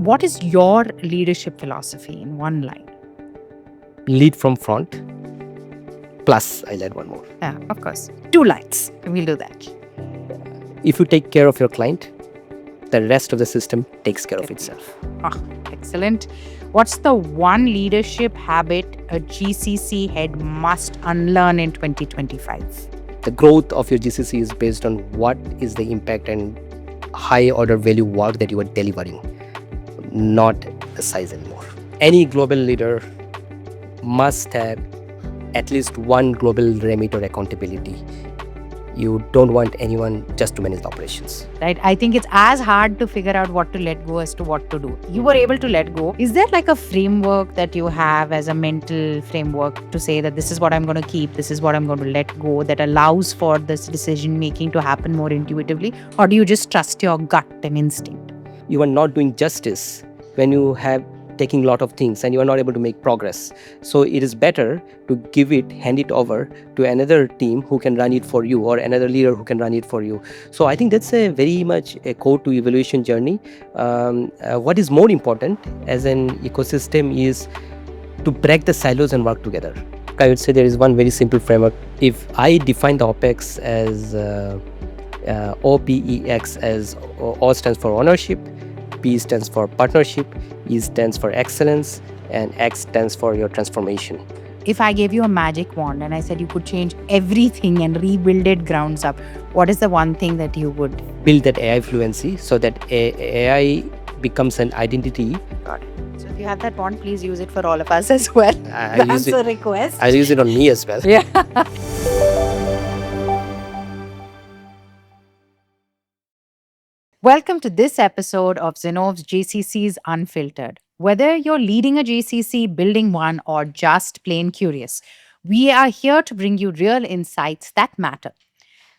What is your leadership philosophy in one line? Lead from front. Plus, I'll add one more. Yeah, of course. 2 lines. We'll do that. If you take care of your client, the rest of the system takes care of itself. Excellent. What's the one leadership habit a GCC head must unlearn in 2025? The growth of your GCC is based on what is the impact and high order value work that you are delivering, not the size anymore. Any global leader must have at least one global remit or accountability. You don't want anyone just to manage the operations. Right? I think it's as hard to figure out what to let go as to what to do. You were able to let go. Is there like a framework that you have as a mental framework to say that this is what I'm going to keep, this is what I'm going to let go, that allows for this decision making to happen more intuitively? Or do you just trust your gut and instinct? You are not doing justice when you have taking a lot of things and you are not able to make progress. So it is better to hand it over to another team who can run it for you, or another leader who can run it for you. So I think that's a very much a core to evaluation journey. What is more important as an ecosystem is to break the silos and work together. I would say there is one very simple framework. If I define the OPEX as OPEX as O stands for ownership, P stands for partnership, E stands for excellence, and X stands for your transformation. If I gave you a magic wand and I said you could change everything and rebuild it grounds up, what is the one thing that you would build? That AI fluency, so that AI becomes an identity. Got it. So if you have that wand, please use it for all of us as well. That's a request. I'll use it on me as well. Yeah. Welcome to this episode of Zinnov's GCCs Unfiltered. Whether you're leading a GCC, building one, or just plain curious, we are here to bring you real insights that matter.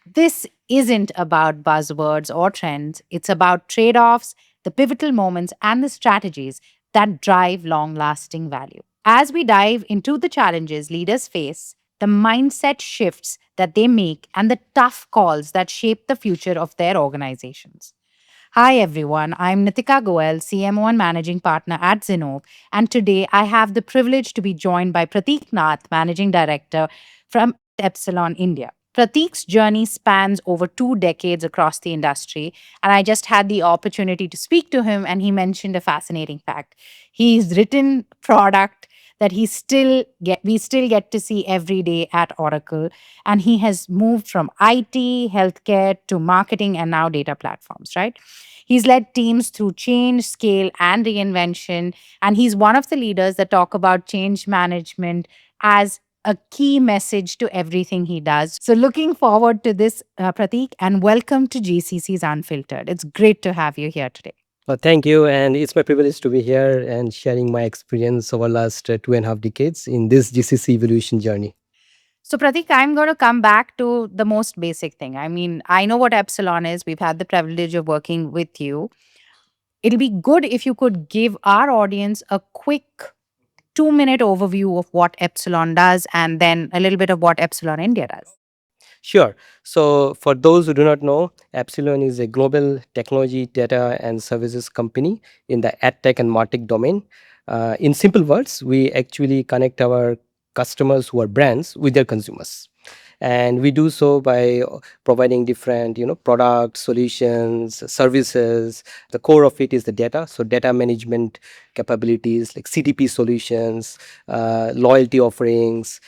This isn't about buzzwords or trends. It's about trade-offs, the pivotal moments, and the strategies that drive long-lasting value. As we dive into the challenges leaders face, the mindset shifts that they make, and the tough calls that shape the future of their organizations. Hi everyone, I'm Nitika Goel, CMO and Managing Partner at Zinnov, and today I have the privilege to be joined by Pratik Nath, Managing Director from Epsilon India. Pratik's journey spans over 2 decades across the industry, and I just had the opportunity to speak to him, and he mentioned a fascinating fact. He's written product that we still get to see every day at Oracle, and he has moved from IT, healthcare to marketing and now data platforms, right? He's led teams through change, scale, and reinvention. And he's one of the leaders that talk about change management as a key message to everything he does. So, looking forward to this, Pratik, and welcome to GCC's Unfiltered. It's great to have you here today. Well, thank you. And it's my privilege to be here and sharing my experience over the last 2.5 decades in this GCC evolution journey. So, Pratik, I'm going to come back to the most basic thing. I mean, I know what Epsilon is. We've had the privilege of working with you. It'll be good if you could give our audience a quick 2-minute overview of what Epsilon does and then a little bit of what Epsilon India does. Sure. So, for those who do not know, Epsilon is a global technology, data, and services company in the AdTech and MarTech domain. In simple words, we actually connect our customers who are brands with their consumers. And we do so by providing different products, solutions, services. The core of it is the data, so data management capabilities like CDP solutions, loyalty offerings,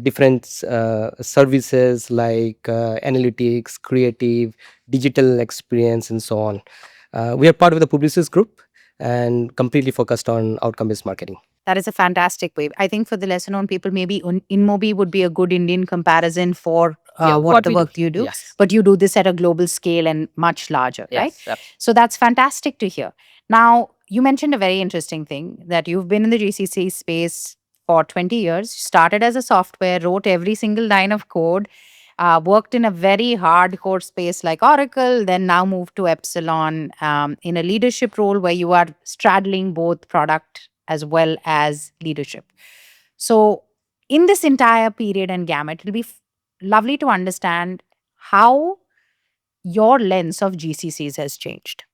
different services like analytics, creative, digital experience, and so on. We are part of the Publicis group and completely focused on outcome-based marketing. That is a fantastic way. I think for the lesser known people, maybe InMobi would be a good Indian comparison for what the work you do. Yes. But you do this at a global scale and much larger, right? Yes. So that's fantastic to hear. Now, you mentioned a very interesting thing that you've been in the GCC space for 20 years, started as a software, wrote every single line of code, worked in a very hardcore space like Oracle, then now moved to Epsilon in a leadership role where you are straddling both product as well as leadership. So, in this entire period and gamut, it'll be lovely to understand how your lens of GCCs has changed.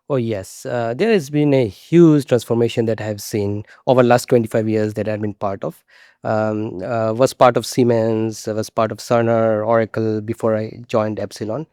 Oh yes, there has been a huge transformation that I have seen over last 25 years that I've been part of. Was part of Siemens, was part of Cerner, Oracle before I joined Epsilon.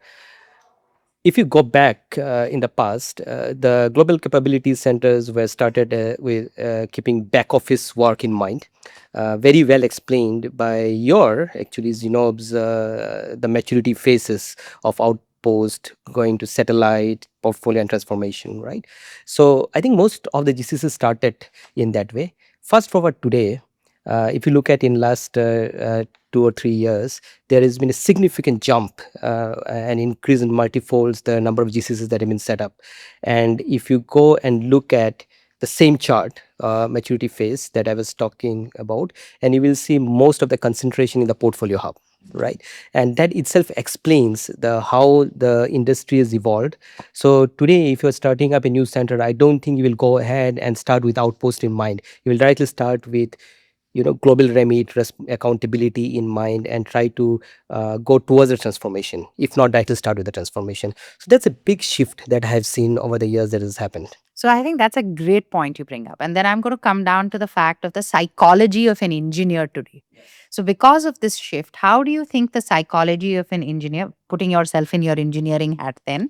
If you go back in the past, the global capability centers were started with keeping back office work in mind. Very well explained by your actually Zinob's the maturity phases of outpost going to satellite portfolio and transformation, right? So I think most of the GCCs started in that way. Fast forward today, if you look at in last 2 or 3 years, there has been a significant jump, an increase in multifolds the number of GCCs that have been set up. And if you go and look at the same chart, maturity phase that I was talking about, and you will see most of the concentration in the portfolio hub, right? And that itself explains the how the industry has evolved. So today, if you're starting up a new center, I don't think you will go ahead and start with outpost in mind. You will directly start with global remit accountability in mind and try to go towards the transformation, if not directly start with the transformation. So that's a big shift that I have seen over the years that has happened. So I think that's a great point you bring up. And then I'm going to come down to the fact of the psychology of an engineer today. So because of this shift, how do you think the psychology of an engineer, putting yourself in your engineering hat then,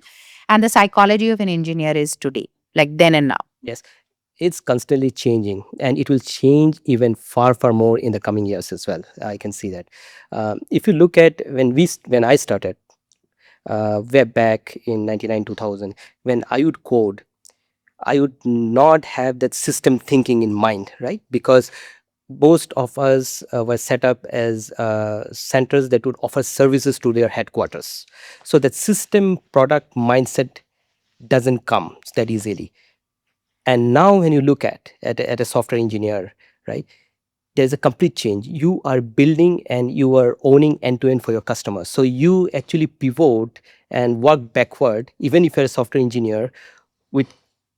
and the psychology of an engineer is today, like then and now? Yes, it's constantly changing and it will change even far far more in the coming years as well. I can see that. If you look at when I started way back in 99 2000, when I would code, I would not have that system thinking in mind, right? Because most of us were set up as centers that would offer services to their headquarters. So that system product mindset doesn't come that easily. And now when you look at a software engineer, right, there's a complete change. You are building and you are owning end to end for your customers. So you actually pivot and work backward, even if you're a software engineer, with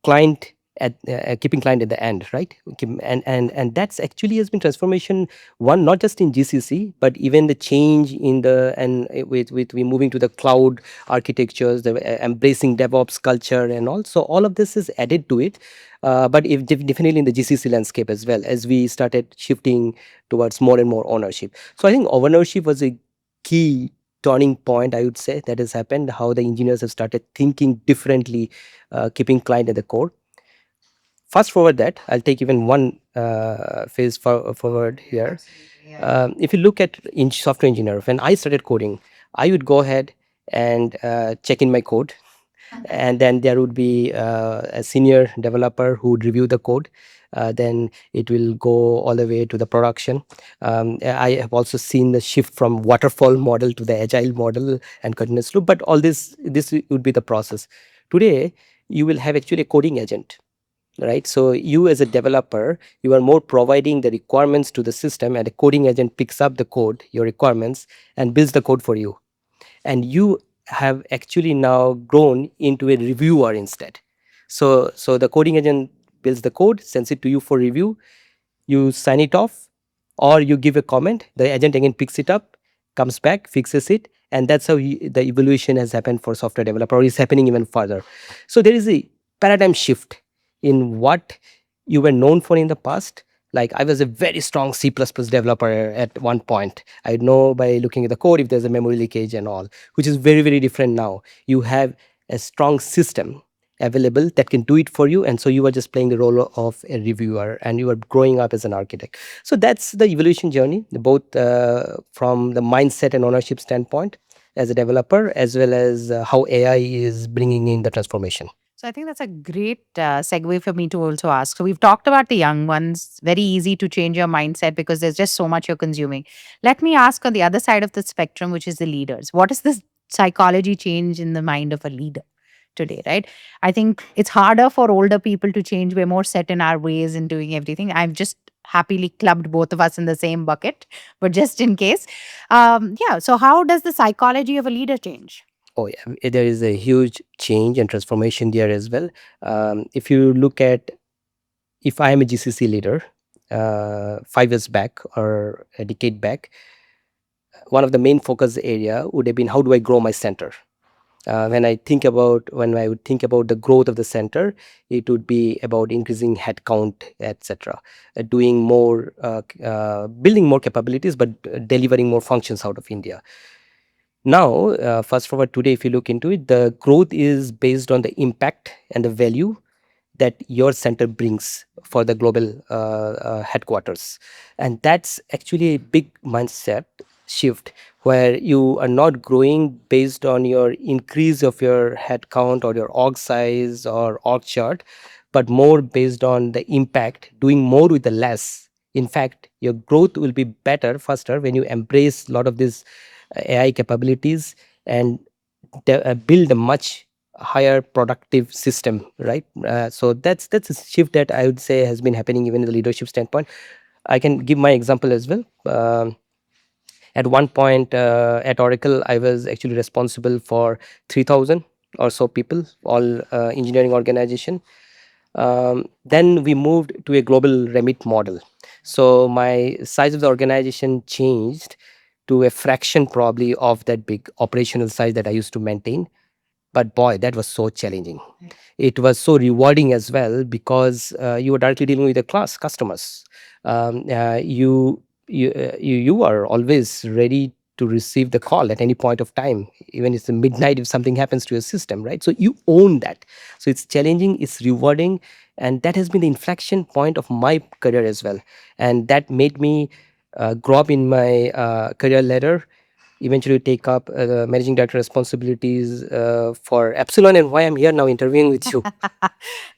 client at keeping client at the end, right? And that's actually has been transformation, one not just in GCC but even the change in the and with we moving to the cloud architectures, the embracing DevOps culture and also all of this is added to it. But if definitely in the GCC landscape as well, as we started shifting towards more and more ownership. So I think ownership was a key turning point, I would say, that has happened, how the engineers have started thinking differently, keeping client at the core. Fast forward that, I'll take even one phase forward here. If you look at in software engineer, when I started coding, I would go ahead and check in my code, and then there would be a senior developer who would review the code. Then it will go all the way to the production. I have also seen the shift from waterfall model to the agile model and continuous loop, but all this would be the process. Today you will have actually a coding agent, right? So you as a developer, you are more providing the requirements to the system, and a coding agent picks up the code, your requirements, and builds the code for you. And you have actually now grown into a reviewer instead. So the coding agent builds the code, sends it to you for review, you sign it off, or you give a comment, the agent again picks it up, comes back, fixes it, and that's how the evolution has happened for software developer, or is happening even further. So there is a paradigm shift in what you were known for in the past. Like I was a very strong C++ developer at one point. I know by looking at the code if there's a memory leakage and all, which is very, very different now. You have a strong system available that can do it for you, and so you are just playing the role of a reviewer and you are growing up as an architect. So that's the evolution journey, both from the mindset and ownership standpoint as a developer, as well as how AI is bringing in the transformation. So I think that's a great segue for me to also ask. So we've talked about the young ones, very easy to change your mindset because there's just so much you're consuming. Let me ask on the other side of the spectrum, which is the leaders. What is this psychology change in the mind of a leader today, right? I think it's harder for older people to change. We're more set in our ways and doing everything. I've just happily clubbed both of us in the same bucket, but just in case. Yeah. So how does the psychology of a leader change? Oh yeah, there is a huge change and transformation there as well. If you look at, if I am a GCC leader, 5 years back or a decade back, one of the main focus area would have been how do I grow my center, When I would think about the growth of the center, it would be about increasing headcount, etc., doing more, building more capabilities, but delivering more functions out of India. Now, fast forward today, if you look into it, the growth is based on the impact and the value that your center brings for the global headquarters. And that's actually a big mindset shift, where you are not growing based on your increase of your headcount or your org size or org chart, but more based on the impact, doing more with the less. In fact, your growth will be better, faster, when you embrace a lot of these AI capabilities and build a much higher productive system, right? So that's a shift that I would say has been happening even in the leadership standpoint. I can give my example as well. At one point, at Oracle, I was actually responsible for 3,000 or so people, all engineering organization. Then we moved to a global remit model, so my size of the organization changed to a fraction probably of that big operational size that I used to maintain. But boy, that was so challenging. It was so rewarding as well, because you were directly dealing with the class customers. You are always ready to receive the call at any point of time, even if it's the midnight, if something happens to your system, right? So you own that. So it's challenging, it's rewarding, and that has been the inflection point of my career as well. And that made me grow up in my career ladder, eventually take up managing director responsibilities for Epsilon, and why I'm here now interviewing with you.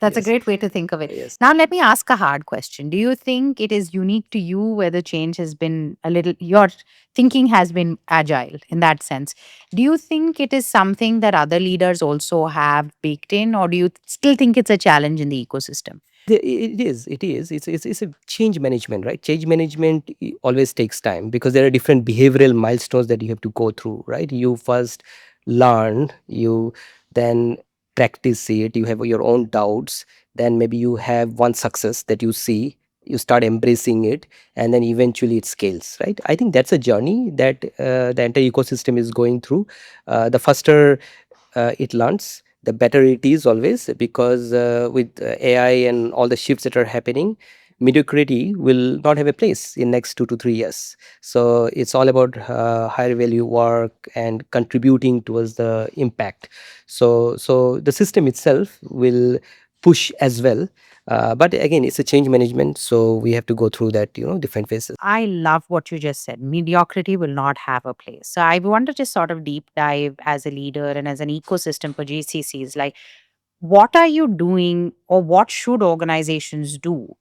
That's a Yes. great way to think of it. Yes. Now, let me ask a hard question. Do you think it is unique to you where the change has been a little, your thinking has been agile in that sense? Do you think it is something that other leaders also have baked in, or do you still think it's a challenge in the ecosystem? It's a change management, right? Change management always takes time, because there are different behavioral milestones that you have to go through, right? You first learn, you then practice it, you have your own doubts, then maybe you have one success that you see, you start embracing it, and then eventually it scales, right? I think that's a journey that the entire ecosystem is going through. The faster it learns, the better it is always, because with AI and all the shifts that are happening, mediocrity will not have a place in next 2 to 3 years. So it's all about higher value work and contributing towards the impact. So the system itself will push as well. But again, it's a change management, so we have to go through that, different phases. I love what you just said. Mediocrity will not have a place. So I want to just sort of deep dive as a leader and as an ecosystem for GCCs. Like, what are you doing, or what should organizations do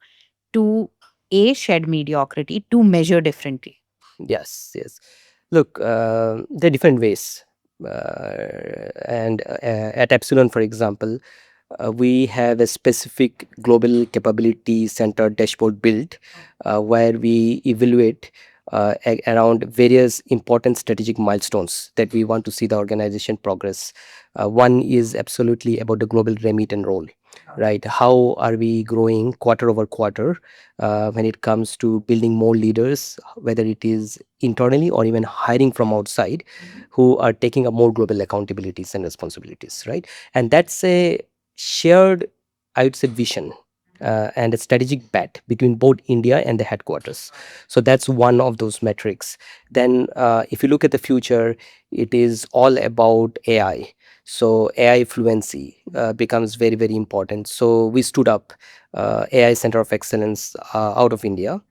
to A, shed mediocrity, to measure differently? Yes, yes. Look, there are different ways. And at Epsilon, for example, we have a specific global capability center dashboard built, where we evaluate around various important strategic milestones that we want to see the organization progress. One is absolutely about the global remit and role, right? How are we growing quarter over quarter when it comes to building more leaders, whether it is internally or even hiring from outside, who are taking up more global accountabilities and responsibilities, right? And that's a shared, I would say, vision and a strategic bet between both India and the headquarters. So that's one of those metrics. Then, if you look at the future, it is all about AI. So AI fluency becomes very, very important. So we stood up AI Center of Excellence out of India,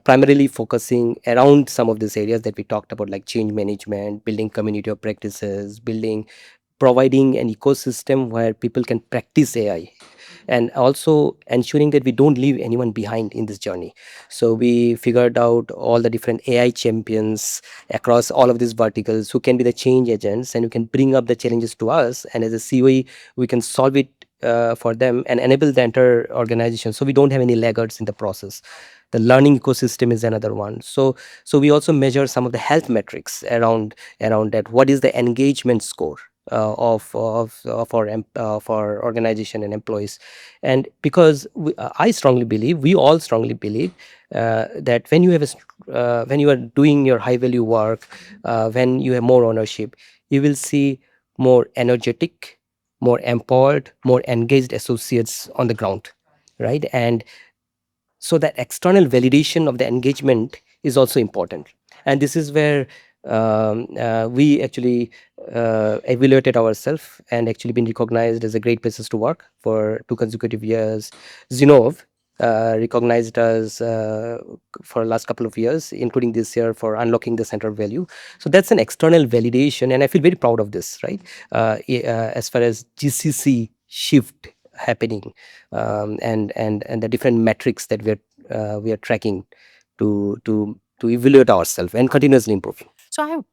primarily focusing around some of these areas that we talked about, like change management, building community of practices, providing an ecosystem where people can practice AI, and also ensuring that we don't leave anyone behind in this journey. So we figured out all the different AI champions across all of these verticals who can be the change agents and who can bring up the challenges to us, and as a COE we can solve it for them and enable the entire organization, so we don't have any laggards in the process. The learning ecosystem is another one. So we also measure some of the health metrics around that. What is the engagement score of our organization and employees? And because I strongly believe, we all strongly believe, that when you when you are doing your high value work, when you have more ownership, you will see more energetic, more empowered, more engaged associates on the ground, right? And so that external validation of the engagement is also important, and this is where we actually evaluated ourselves and actually been recognized as a great places to work for 2 consecutive years. Zinnov recognized us for last couple of years, including this year, for unlocking the center value. So that's an external validation, and I feel very proud of this, right? As far as GCC shift happening, and the different metrics that we are tracking to evaluate ourselves and continuously improve. So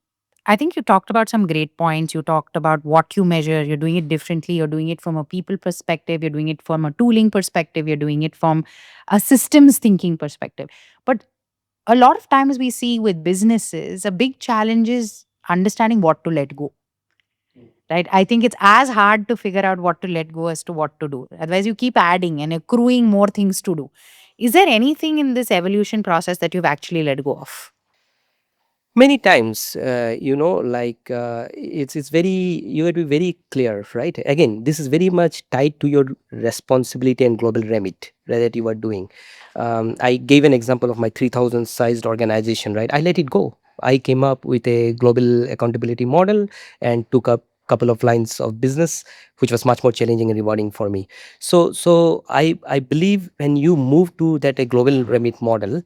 I think you talked about some great points. You talked about what you measure. You're doing it differently. You're doing it from a people perspective. You're doing it from a tooling perspective. You're doing it from a systems thinking perspective. But a lot of times we see with businesses, a big challenge is understanding what to let go. Right? I think it's as hard to figure out what to let go as to what to do. Otherwise, you keep adding and accruing more things to do. Is there anything in this evolution process that you've actually let go of? Many times, like it's very, you have to be very clear, right? Again, this is very much tied to your responsibility and global remit, right, that you are doing. I gave an example of my 3,000 sized organization, right? I let it go. I came up with a global accountability model and took up couple of lines of business, which was much more challenging and rewarding for me. So I believe when you move to that a global remit model,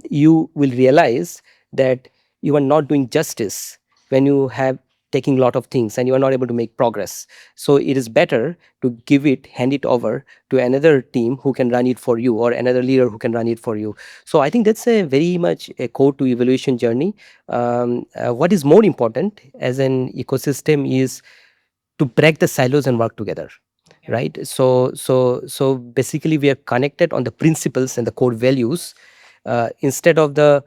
you will realize that you are not doing justice when you have taking lot of things and you are not able to make progress. So it is better to hand it over to another team who can run it for you, or another leader who can run it for you. So I think that's a very much a core to evaluation journey. What is more important as an ecosystem is to break the silos and work together, right? So basically we are connected on the principles and the core values, instead of the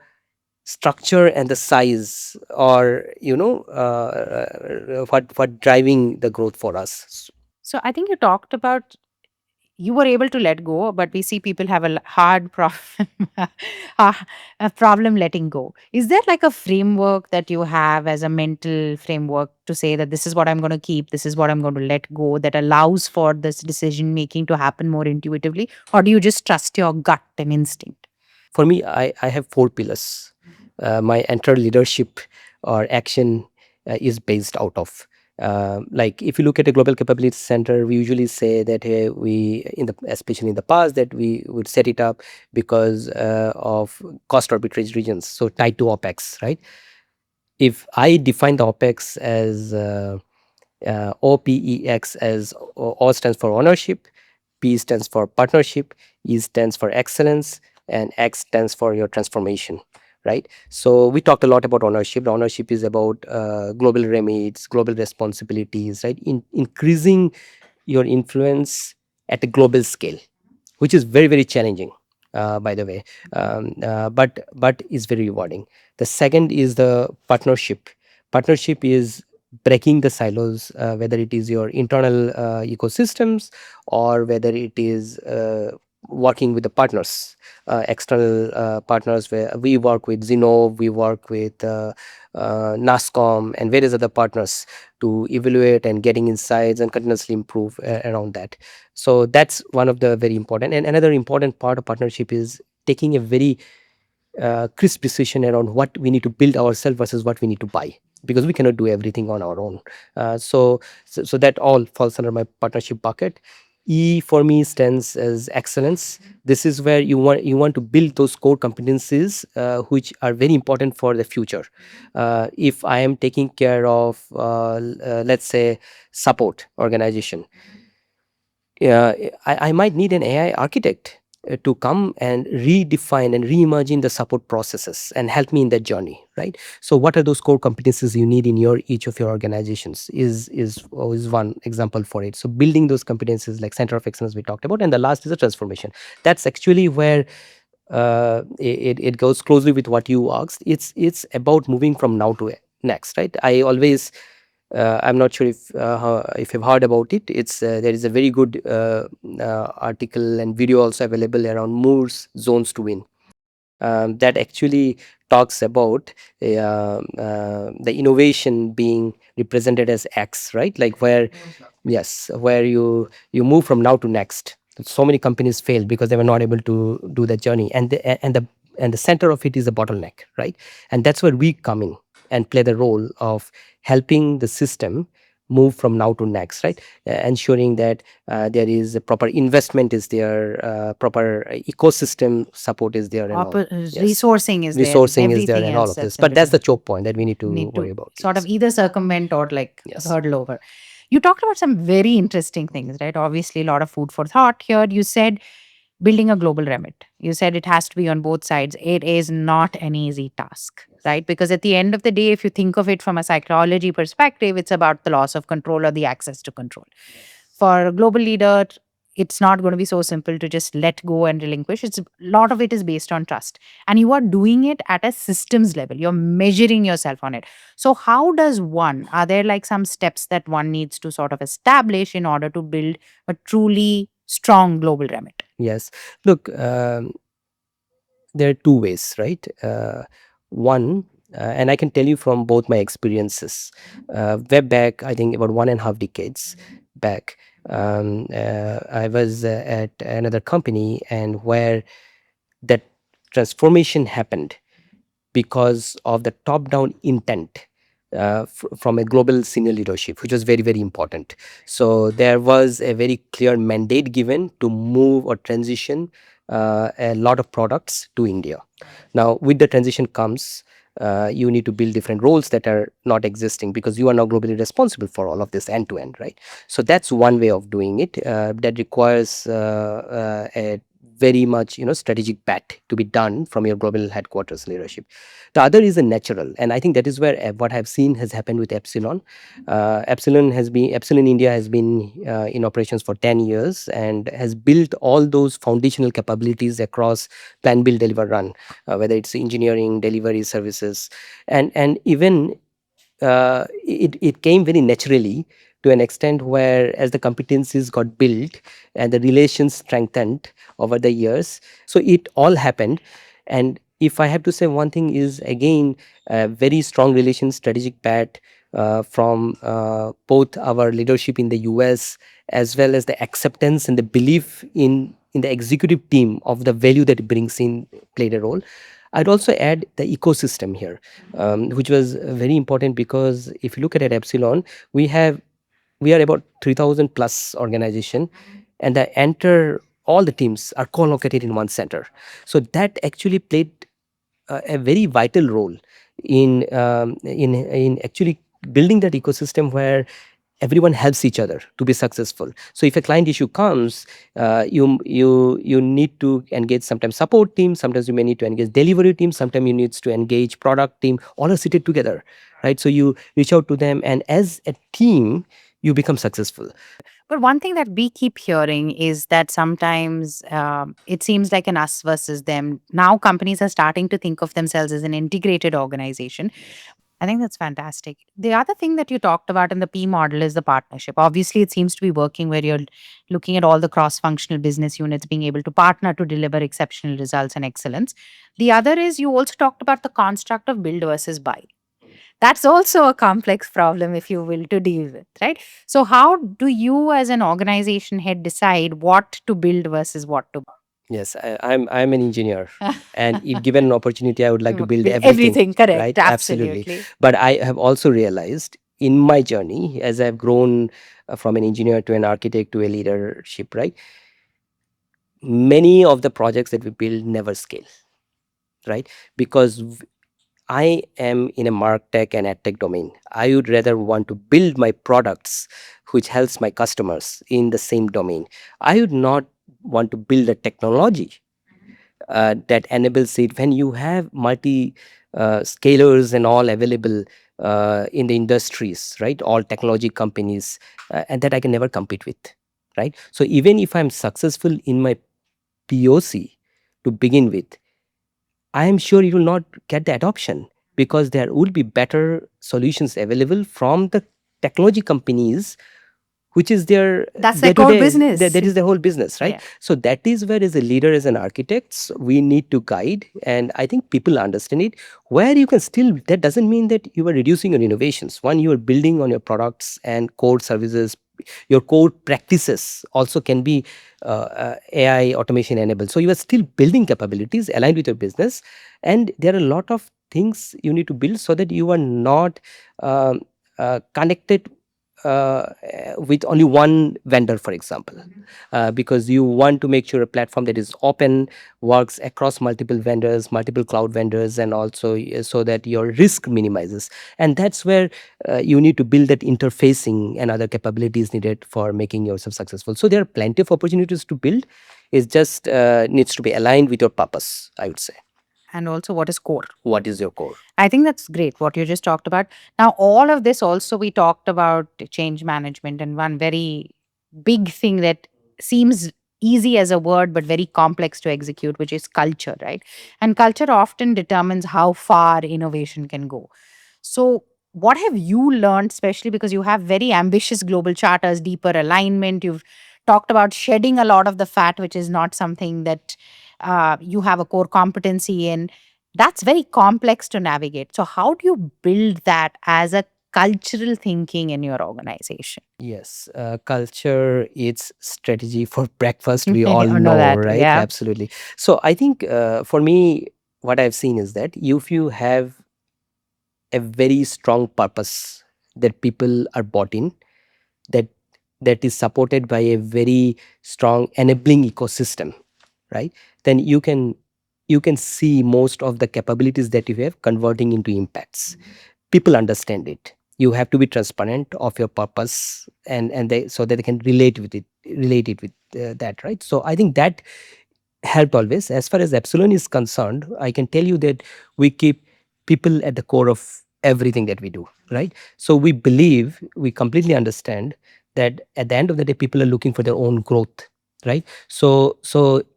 structure and the size, or what driving the growth for us. So I think you talked about you were able to let go, but we see people have a hard problem, a problem letting go. Is there like a framework that you have as a mental framework to say that this is what I'm going to keep, this is what I'm going to let go, that allows for this decision making to happen more intuitively? Or do you just trust your gut and instinct? For me, I have four pillars. My entire leadership or action is based out of. Like if you look at a global capability center, we usually say that hey, especially in the past, that we would set it up because of cost arbitrage regions, so tied to OPEX, right? If I define the OPEX as OPEX, as O stands for ownership, P stands for partnership, E stands for excellence, and X stands for your transformation, right? So we talked a lot about ownership. The ownership is about global remits, global responsibilities, right? Increasing your influence at a global scale, which is very very challenging, by the way, but is very rewarding. The second is the partnership. Partnership is breaking the silos, whether it is your internal ecosystems, or whether it is working with the partners, external partners, where we work with Zinnov, we work with NASCOM and various other partners to evaluate and getting insights and continuously improve around that. So that's one of the very important. And another important part of partnership is taking a very crisp decision around what we need to build ourselves versus what we need to buy, because we cannot do everything on our own. So that all falls under my partnership bucket. E for me stands as excellence. This is where you want to build those core competencies, which are very important for the future. If I am taking care of, let's say, support organization, I might need an AI architect to come and redefine and reimagine the support processes and help me in that journey, right? So what are those core competencies you need in your each of your organizations is one example for it. So building those competencies like center of excellence we talked about, and the last is a transformation. That's actually where it goes closely with what you asked. It's about moving from now to next, right? I always I'm not sure if you've heard about it. It's there is a very good article and video also available around Moore's zones to win. that actually talks about the innovation being represented as X, right? Like where, yes, where you move from now to next. So many companies failed because they were not able to do that journey, and the center of it is the bottleneck, right? And that's where we come in and play the role of helping the system move from now to next, right? Ensuring that there is a proper investment is there, proper ecosystem support is there, and all. Yes, Resourcing is there, resourcing is there, everything and all else of this. that's in But that's between. the choke point that we need to Need worry to about. sort of Yes. either circumvent or like Yes. hurdle over. You talked about some very interesting things, right? Obviously, a lot of food for thought here. You said building a global remit. You said it has to be on both sides. It is not an easy task, right? Because at the end of the day, if you think of it from a psychology perspective, it's about the loss of control or the access to control. For a global leader, it's not going to be so simple to just let go and relinquish. It's a lot of it is based on trust. And you are doing it at a systems level. You're measuring yourself on it. So how does one, are there like some steps that one needs to sort of establish in order to build a truly strong global remit? Yes. Look, there are two ways, right? One, and I can tell you from both my experiences. Way back, I think about 1.5 decades back, I was at another company, and where that transformation happened because of the top down intent from a global senior leadership, which was very, very important. So there was a very clear mandate given to move or transition a lot of products to India. Now, with the transition comes, you need to build different roles that are not existing, because you are now globally responsible for all of this end to end, right? So that's one way of doing it, that requires a very much strategic bet to be done from your global headquarters leadership. The other is a natural, and I think that is where what I've seen has happened with Epsilon. Epsilon India has been in operations for 10 years and has built all those foundational capabilities across plan, build, deliver, run, whether it's engineering, delivery, services, and even it came very naturally, to an extent where, as the competencies got built and the relations strengthened over the years, so it all happened. And if I have to say one thing, is again a very strong relation, strategic bet from both our leadership in the US, as well as the acceptance and the belief in the executive team of the value that it brings in, played a role. I'd also add the ecosystem here, which was very important, because if you look at Epsilon, we have we are about 3,000 plus organization, and the enter all the teams are co-located in one center. So that actually played a very vital role in actually building that ecosystem where everyone helps each other to be successful. So if a client issue comes, you need to engage sometimes support team, sometimes you may need to engage delivery team, sometimes you need to engage product team, all are seated together, right? So you reach out to them, and as a team you become successful. But one thing that we keep hearing is that sometimes it seems like an us versus them. Now, companies are starting to think of themselves as an integrated organization. I think that's fantastic. The other thing that you talked about in the P model is the partnership. Obviously, it seems to be working where you're looking at all the cross functional business units being able to partner to deliver exceptional results and excellence. The other is you also talked about the construct of build versus buy. That's also a complex problem, if you will, to deal with, right? So how do you as an organization head decide what to build versus what to Yes, I'm an engineer, and if given an opportunity, I would like to build build? everything, Everything, correct, right? Absolutely. absolutely. But I have also realized in my journey, as I've grown from an engineer to an architect to a leadership, right? Many of the projects that we build never scale, right? Because I am in a martech and adtech domain. I would rather want to build my products which helps my customers in the same domain. I would not want to build a technology that enables it, when you have multi scalers and all available in the industries, right? All technology companies, and that I can never compete with, right? So even if I'm successful in my POC to begin with, I am sure you will not get the adoption, because there will be better solutions available from the technology companies which is their That's their day to core day, business. that is the whole business, right? Yeah. So that is where, as a leader, as an architects, we need to guide, and I think people understand it. Where you can still, that doesn't mean that you are reducing your innovations. One, you are building on your products and core services. Your core practices also can be AI automation enabled, so you are still building capabilities aligned with your business. And there are a lot of things you need to build so that you are not um, connected with only one vendor, for example, because you want to make sure a platform that is open, works across multiple vendors, multiple cloud vendors, and also so that your risk minimizes. And that's where you need to build that interfacing and other capabilities needed for making yourself successful. So there are plenty of opportunities to build. It just needs to be aligned with your purpose, I would say. And also, what is core? What is your core? I think that's great what you just talked about. Now, all of this also, we talked about change management, and one very big thing that seems easy as a word but very complex to execute, which is culture, right? And culture often determines how far innovation can go. So, what have you learned, especially because you have very ambitious global charters, deeper alignment? You've talked about shedding a lot of the fat, which is not something that you have a core competency in. That's very complex to navigate. So, how do you build that as a cultural thinking in your organization? Yes, culture is strategy for breakfast. We all I know know, that. right? Yeah. Absolutely. So I think for me, what I've seen is that if you have a very strong purpose that people are bought in, that that is supported by a very strong enabling ecosystem, right? Then you can see most of the capabilities that you have converting into impacts. People understand it. You have to be transparent of your purpose, and they, so that they can relate it with that, right? So I think that helped always. As far as Epsilon is concerned, I can tell you that we keep people at the core of everything that we do, right? So we believe, we completely understand that at the end of the day, people are looking for their own growth, right? So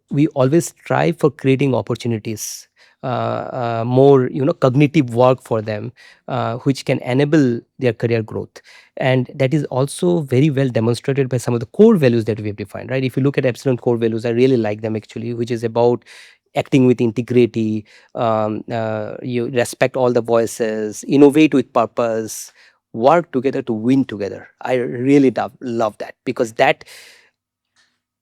we always strive for creating opportunities, more cognitive work for them, which can enable their career growth. And that is also very well demonstrated by some of the core values that we have defined, right? If you look at Epsilon core values, I really like them actually, which is about acting with integrity, you respect all the voices, innovate with purpose, work together to win together. I really love that, because that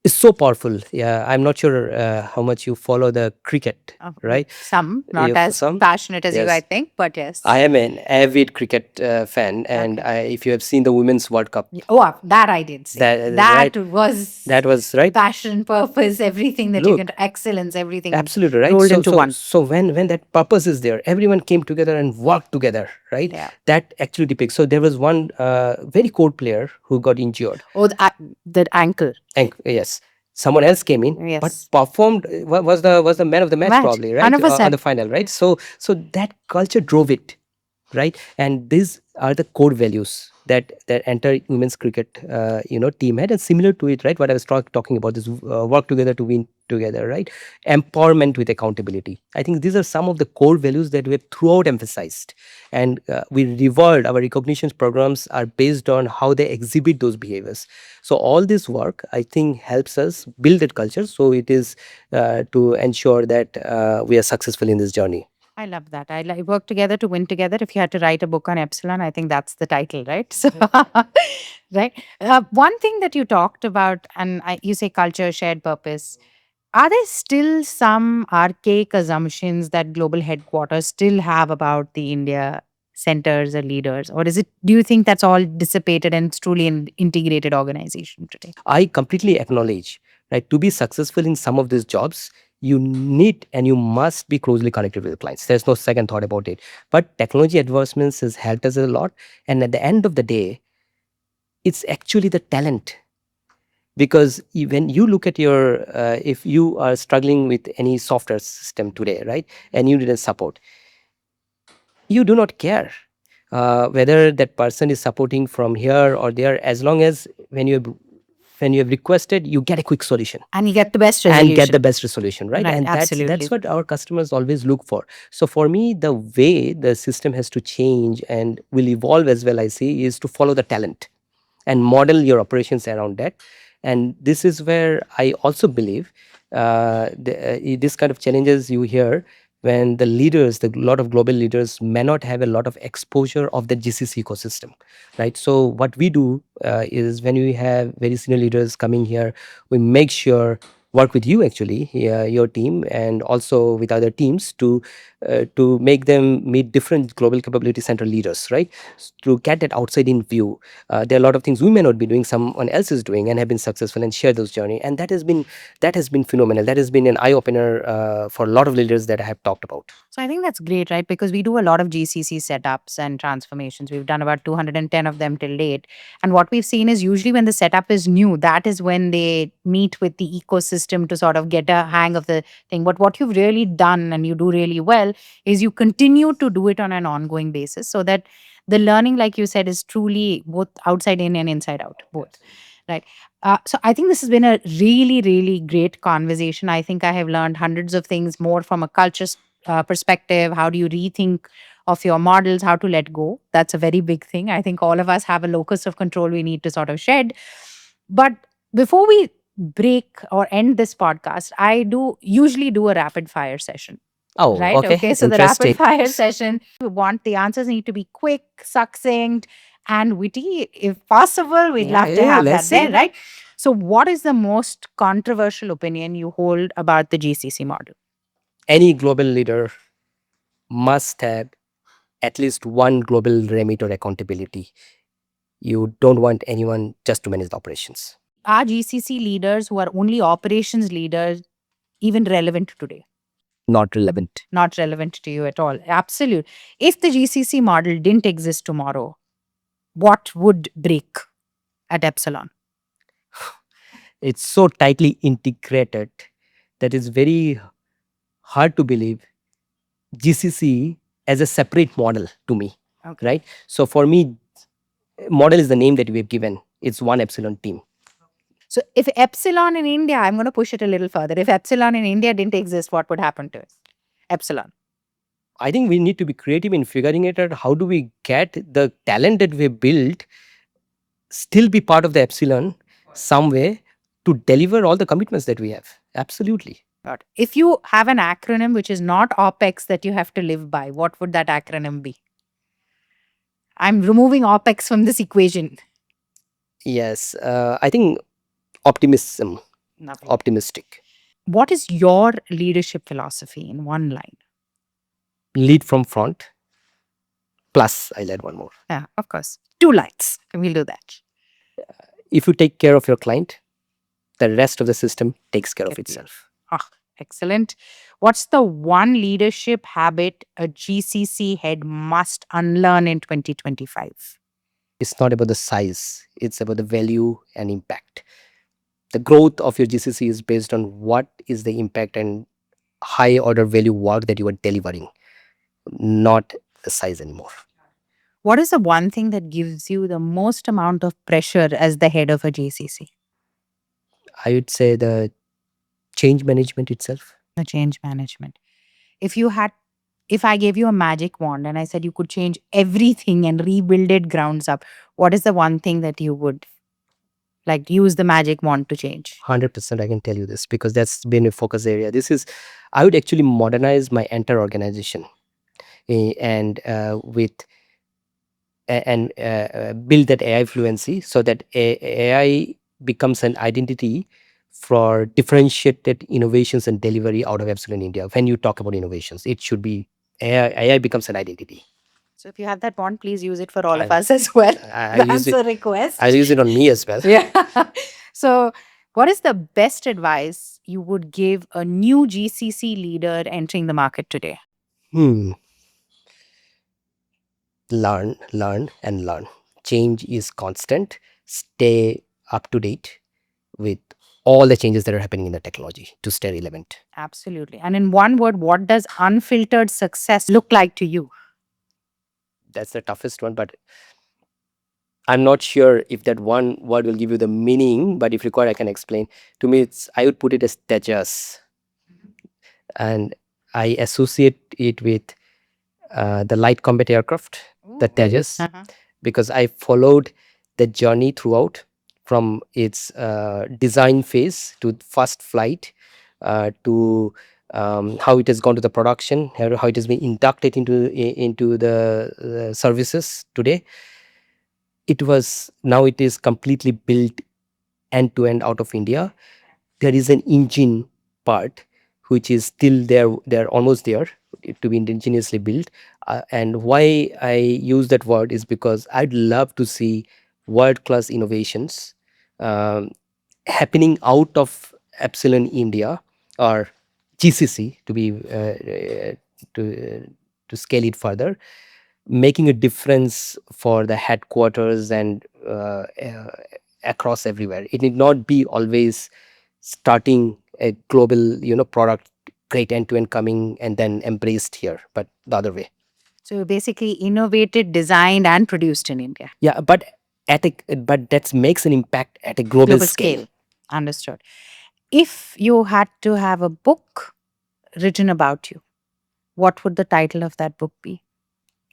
is so powerful. Yeah, I'm not sure how much you follow the cricket, right? Some, not You as some? passionate as you, I Yes. think, but yes. I am an avid cricket fan, and Okay. if you have seen the Women's World Cup, Oh, that I did see. right, That was that was right. passion, purpose, everything that you can, Look, excellence, everything absolutely right. rolled So into so one. so when that purpose is there, everyone came together and worked together, right? Yeah. That actually depicts. So there was one very core player who got injured, Oh, the ankle. and yes, someone else came in but Yes. performed, was the man of the match Match. probably, right? On 100%. the final, right? So that culture drove it, right? And these are the core values that entire women's cricket team had, and similar to it, right? What I was talking about, this work together to win together, right? Empowerment with accountability. I think these are some of the core values that we have throughout emphasized, and we reward, our recognition programs are based on how they exhibit those behaviors. So all this work, I think, helps us build that culture, so it is to ensure that we are successful in this journey. I love that. I like work together to win together. If you had to write a book on Epsilon, I think that's the title, right? So, right. One thing that you talked about, and you say culture, shared purpose. Are there still some archaic assumptions that global headquarters still have about the India centers or leaders, or is it? Do you think that's all dissipated and it's truly an integrated organization today? I completely acknowledge, right? To be successful in some of these jobs, you need and you must be closely connected with the clients. There's no second thought about it. But technology advancements has helped us a lot. And at the end of the day, it's actually the talent. Because when you look at your, if you are struggling with any software system today, right, and you didn't support, you do not care whether that person is supporting from here or there, as long as when you have requested, you get a quick solution And you get the best and get the resolution. best resolution, right? Right. And that's Absolutely. what our customers always look for. So for me, the way the system has to change and will evolve as well, I see, is to follow the talent. and model your operations around that. And this is where I also believe this kind of challenges you hear when the leaders, the lot of global leaders may not have a lot of exposure of the GCC ecosystem, right? So what we do is when we have very senior leaders coming here, we make sure work with you actually, your team, and also with other teams to make them meet different global capability center leaders, right? To get that outside in view. There are a lot of things we may not be doing, someone else is doing and have been successful, and share those journey. And that has been phenomenal. That has been an eye opener for a lot of leaders that I have talked about. So I think that's great, right? Because we do a lot of GCC setups and transformations. We've done about 210 of them till date. And what we've seen is usually when the setup is new, that is when they meet with the ecosystem to sort of get a hang of the thing. But what you've really done and you do really well is you continue to do it on an ongoing basis so that the learning, like you said, is truly both outside in and inside out, both. Right. So I think this has been a really, really great conversation. I think I have learned hundreds of things more from a culture perspective. How do you rethink of your models? How to let go? That's a very big thing. I think all of us have a locus of control we need to sort of shed. But before we break or end this podcast, I do usually do a rapid fire session. Oh, Right. okay, Okay. So the interesting. rapid fire session, we want the answers need to be quick, succinct, and witty. If possible, we'd Yeah, love to yeah, have let's that there, see. right? So, what is the most controversial opinion you hold about the GCC model? Any global leader must have at least one global remit or accountability. You don't want anyone just to manage the operations. Are GCC leaders who are only operations leaders even relevant today? Not relevant. Not relevant to you at all. Absolute. If the GCC model didn't exist tomorrow, what would break at Epsilon? It's so tightly integrated that it's very hard to believe GCC as a separate model to me, Okay. right? So for me, model is the name that we've given. It's one Epsilon team. So if Epsilon in India, I'm going to push it a little further. If Epsilon in India didn't exist, what would happen to it? Epsilon. I think we need to be creative in figuring it out. How do we get the talent that we built still be part of the Epsilon some way to deliver all the commitments that we have? Absolutely. Got it. If you have an acronym which is not OPEX that you have to live by, what would that acronym be? I'm removing OPEX from this equation. Yes. I think optimism, Nothing. optimistic. What is your leadership philosophy in one line? Lead from front. Plus, I'll add one more. Yeah, of course. Two lines. We'll do that. If you take care of your client, the rest of the system takes care of Get you. itself. Ah, excellent. What's the one leadership habit a GCC head must unlearn in 2025? It's not about the size, it's about the value and impact. The growth of your GCC is based on what is the impact and high order value work that you are delivering, not the size anymore. What is the one thing that gives you the most amount of pressure as the head of a GCC? I would say the change management itself. The change management. If you had, if I gave you a magic wand and I said you could change everything and rebuild it grounds up, what is the one thing that you would like use the magic wand to change? 100% I can tell you this because that's been a focus area. This is, I would actually modernize my entire organization and with and build that AI fluency so that AI becomes an identity for differentiated innovations and delivery out of Epsilon India. When you talk about innovations, it should be AI becomes an identity. So if you have that wand, please use it for all of I'll, us as well. I'll use That's it. a request. I'll use it on me as well. Yeah. So, what is the best advice you would give a new GCC leader entering the market today? Hmm. Learn, and learn. Change is constant. Stay up to date with all the changes that are happening in the technology to stay relevant. Absolutely. And in one word, what does unfiltered success look like to you? That's the toughest one, but I'm not sure if that one word will give you the meaning, but if required, I can explain. To me, it's I would put it as tejas, and I associate it with the light combat aircraft, the Tejas, Uh-huh. because I followed the journey throughout, from its design phase to first flight, to how it has gone to the production, how it has been inducted into the services today. Now it is completely built end to end out of India. There is an engine part which is still there. They're almost there to be indigenously built. And why I use that word is because I'd love to see world class innovations um, happening out of Epsilon India, or GCC, to be to scale it further, making a difference for the headquarters and across everywhere. It need not be always starting a global product, great end to end, coming and then embraced here, but the other way. So basically innovated, designed, and produced in India. Yeah, but but that makes an impact at a global Global scale. scale. Understood. If you had to have a book written about you, what would the title of that book be?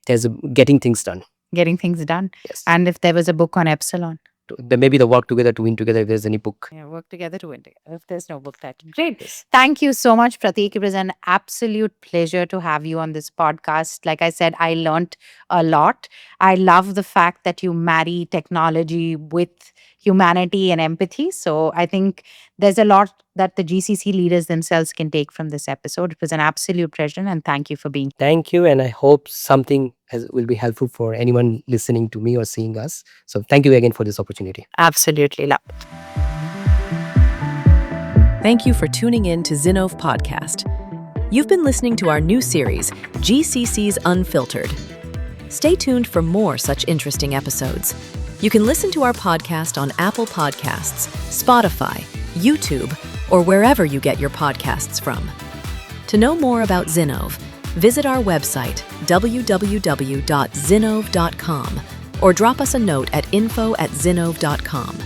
There's getting things done. Getting things done. Yes. And if there was a book on Epsilon? Maybe the work together to win together, if there's any book. Yeah, work together to win together. If there's no book title. Great. Yes. Thank you so much, Pratik. It was an absolute pleasure to have you on this podcast. Like I said, I learned a lot. I love the fact that you marry technology with humanity and empathy. So I think there's a lot that the GCC leaders themselves can take from this episode. It was an absolute pleasure, and thank you for being here. Thank you, and I hope something will be helpful for anyone listening to me or seeing us. So thank you again for this opportunity. Absolutely love. Thank you for tuning in to Zinnov Podcast. You've been listening to our new series, GCCs Unfiltered. Stay tuned for more such interesting episodes. You can listen to our podcast on Apple Podcasts, Spotify, YouTube, or wherever you get your podcasts from. To know more about Zinnov, visit our website, www.zinnov.com, or drop us a note at info@zinnov.com.